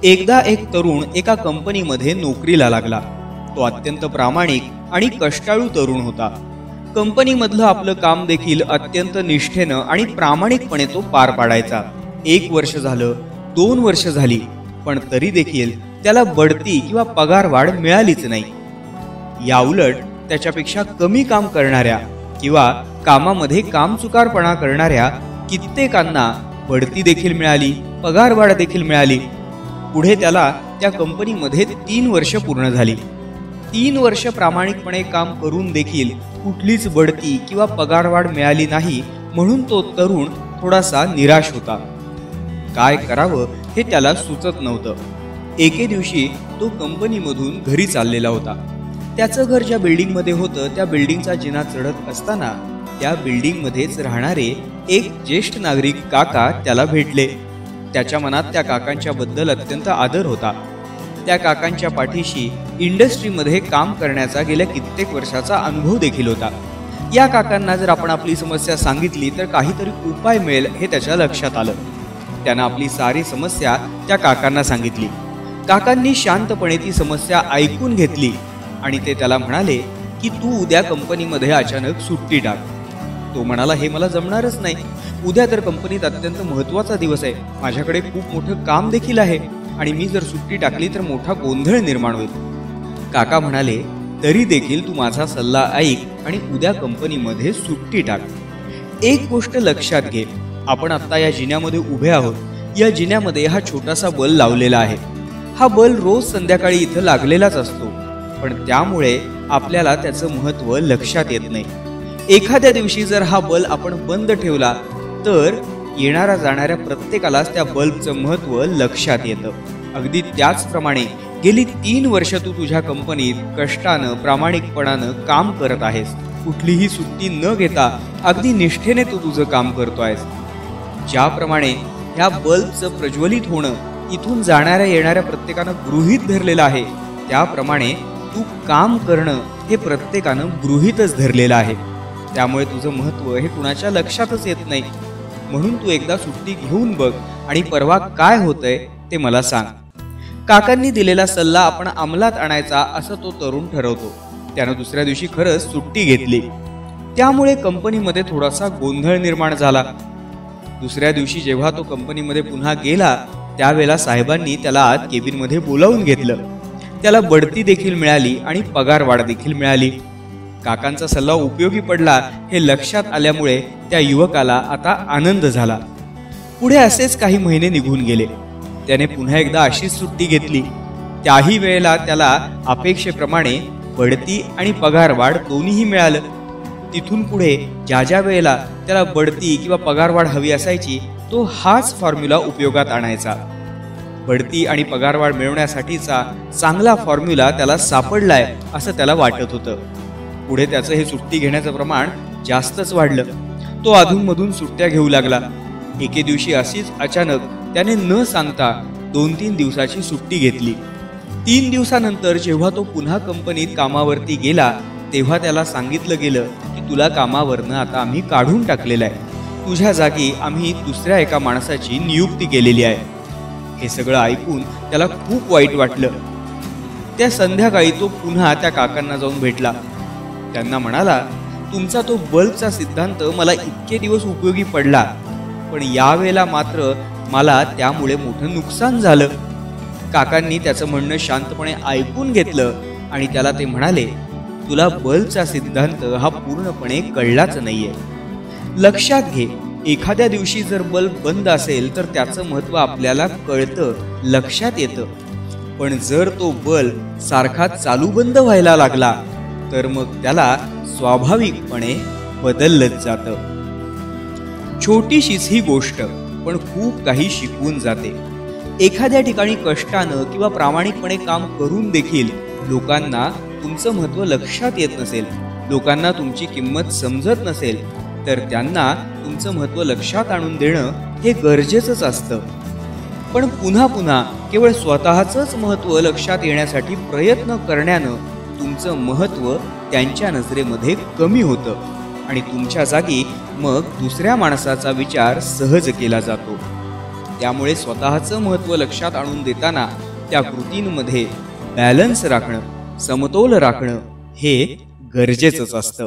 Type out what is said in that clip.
एकदा एक तरुण एका कंपनीमध्ये नोकरीला लागला। तो अत्यंत प्रामाणिक आणि कष्टाळू तरुण होता। कंपनीमधलं आपलं काम देखील अत्यंत निष्ठेनं आणि प्रामाणिकपणे तो पार पाडायचा। 1 वर्ष झालं, 2 वर्ष झाली, पण तरी देखील त्याला बढती किंवा पगारवाढ मिळालीच नाही। याउलट त्याच्यापेक्षा कमी काम करणाऱ्या किंवा कामामध्ये कामचुकारपणा करणाऱ्या कित्येकांना बढती देखील मिळाली, पगारवाढ देखील मिळाली। पुढे त्याला त्या कंपनीमध्ये 3 वर्ष पूर्ण झाली। 3 वर्ष प्रामाणिकपणे काम करून देखील कुठलीच बढती किंवा पगारवाढ मिळाली नाही, म्हणून तो तरुण थोडासा निराश होता। काय करावं हे त्याला सुचत नव्हतं। एके दिवशी तो कंपनीमधून घरी चाललेला होता। त्याचं घर ज्या बिल्डिंगमध्ये होतं त्या बिल्डिंगचा जिना चढत असताना त्या बिल्डिंगमध्येच राहणारे एक ज्येष्ठ नागरिक काका त्याला भेटले। त्याच्या मनात त्या काकांच्या बद्दल अत्यंत आदर होता। त्या काकांच्या पाठीशी इंडस्ट्रीमध्ये काम करण्याचा गेल्या कित्येक वर्षाचा अनुभव देखील होता। या काकांना जर आपण आपली समस्या सांगितली तर काहीतरी उपाय मिळेल हे त्याच्या लक्षात आलं। त्यानं आपली सारी समस्या त्या काकांना सांगितली। काकांनी शांतपणे ती समस्या ऐकून घेतली आणि ते त्याला म्हणाले की तू उद्या कंपनीमध्ये अचानक सुट्टी टाक। तो म्हणाला, हे मला जमणारच नाही। उद्या तर कंपनीत अत्यंत महत्त्वाचा दिवस आहे, माझ्याकडे खूप मोठं काम देखील आहे आणि मी जर सुट्टी टाकली तर मोठा गोंधळ निर्माण होईल। काका म्हणाले, तरी देखील तू माझा सल्ला ऐक आणि उद्या कंपनीमध्ये सुट्टी टाक। एक गोष्ट लक्षात घे, आपण आता या जिन्यामध्ये उभे आहोत। या जिन्यामध्ये हा छोटासा बल्ब लावलेला आहे। हा बल्ब रोज संध्याकाळी इथं लागलेलाच असतो, पण त्यामुळे आपल्याला त्याचं महत्त्व लक्षात येत नाही। एखाद्या दिवशी जर हा बल्ब आपण बंद ठेवला तर येणाऱ्या जाणाऱ्या प्रत्येकालाच त्या बल्बचं महत्त्व लक्षात येतं। अगदी त्याचप्रमाणे गेली 3 वर्ष तू तुझ्या कंपनीत कष्टानं प्रामाणिकपणानं काम करत आहेस। कुठलीही सुट्टी न घेता अगदी निष्ठेने तू तुझं काम करतो आहेस। ज्याप्रमाणे ह्या बल्बचं प्रज्वलित होणं इथून जाणाऱ्या येणाऱ्या प्रत्येकानं गृहीत धरलेलं आहे, त्याप्रमाणे तू काम करणं हे प्रत्येकानं गृहीतच धरलेलं आहे। त्यामुळे तुझं महत्त्व हे कुणाच्या लक्षातच येत नाही। म्हणून तू एकदा सुट्टी घेऊन बघ आणि परवा काय होतंय ते मला सांग। काकांनी दिलेला सल्ला आपण अंमलात आणायचा असं तो तरुण ठरवतो। त्यानं दुसऱ्या दिवशी खरंच सुट्टी घेतली। त्यामुळे कंपनीमध्ये थोडासा गोंधळ निर्माण झाला। दुसऱ्या दिवशी जेव्हा तो कंपनीमध्ये पुन्हा गेला त्यावेळेला साहेबांनी त्याला आत केबिनमध्ये बोलावून घेतलं। त्याला बढती देखील मिळाली आणि पगारवाढ देखील मिळाली। काकांचा सल्ला उपयोगी पडला हे लक्षात आल्यामुळे त्या युवकाला आता आनंद झाला। पुढे असेच काही महिने निघून गेले। त्याने पुन्हा एकदा अशीच सुट्टी घेतली। त्याही वेळेला त्याला अपेक्षेप्रमाणे बढती आणि पगारवाढ दोन्हीही मिळालं। तिथून पुढे ज्या ज्या वेळेला त्याला बढती किंवा पगारवाढ हवी असायची तो हाच फॉर्म्युला उपयोगात आणायचा। बढती आणि पगारवाढ मिळवण्यासाठीचा चांगला फॉर्म्युला त्याला सापडलाय असं त्याला वाटत होतं। पुढे त्याचं हे सुट्टी घेण्याचं प्रमाण जास्तच वाढलं। तो अधूनमधून सुट्ट्या घेऊ लागला। एके दिवशी अशीच अचानक त्याने न सांगता 2-3 दिवसाची सुट्टी घेतली। 3 दिवसानंतर जेव्हा तो पुन्हा कंपनीत कामावरती गेला तेव्हा त्याला सांगितलं गेलं की तुला कामावरनं आता आम्ही काढून टाकलेलं आहे। तुझ्या जागी आम्ही दुसऱ्या एका माणसाची नियुक्ती केलेली आहे। हे सगळं ऐकून त्याला खूप वाईट वाटलं। त्या संध्याकाळी तो पुन्हा त्या काकांना जाऊन भेटला। त्यांना म्हणाला, तुमचा तो बल्बचा सिद्धांत मला इतके दिवस उपयोगी पडला, पण यावेळेला मात्र मला त्यामुळे मोठं नुकसान झालं। काकांनी त्याचं म्हणणं शांतपणे ऐकून घेतलं आणि त्याला ते म्हणाले, तुला बल्बचा सिद्धांत हा पूर्णपणे कळलाच नाहीये। लक्षात घे, एखाद्या दिवशी जर बल्ब बंद असेल तर त्याचं महत्त्व आपल्याला कळतं, लक्षात येतं, पण जर तो बल्ब सारखा चालू बंद व्हायला लागला तर मग त्याला स्वाभाविकपणे बदललं जातं। छोटीशीच ही गोष्ट पण खूप काही शिकवून जाते। एखाद्या ठिकाणी कष्टानं किंवा प्रामाणिकपणे काम करून देखील लोकांना तुमचं महत्त्व लक्षात येत नसेल, लोकांना तुमची किंमत समजत नसेल तर त्यांना तुमचं महत्त्व लक्षात आणून देणं हे गरजेचंच असतं। पण पुन्हा पुन्हा केवळ स्वतःचंच महत्त्व लक्षात येण्यासाठी प्रयत्न करण्यानं तुमचं महत्त्व त्यांच्या नजरेमध्ये कमी होतं आणि तुमच्या जागी मग दुसऱ्या माणसाचा विचार सहज केला जातो। त्यामुळे स्वतःचं महत्त्व लक्षात आणून देताना त्या कृतींमध्ये बॅलन्स राखणं, समतोल राखणं हे गरजेचंच असतं.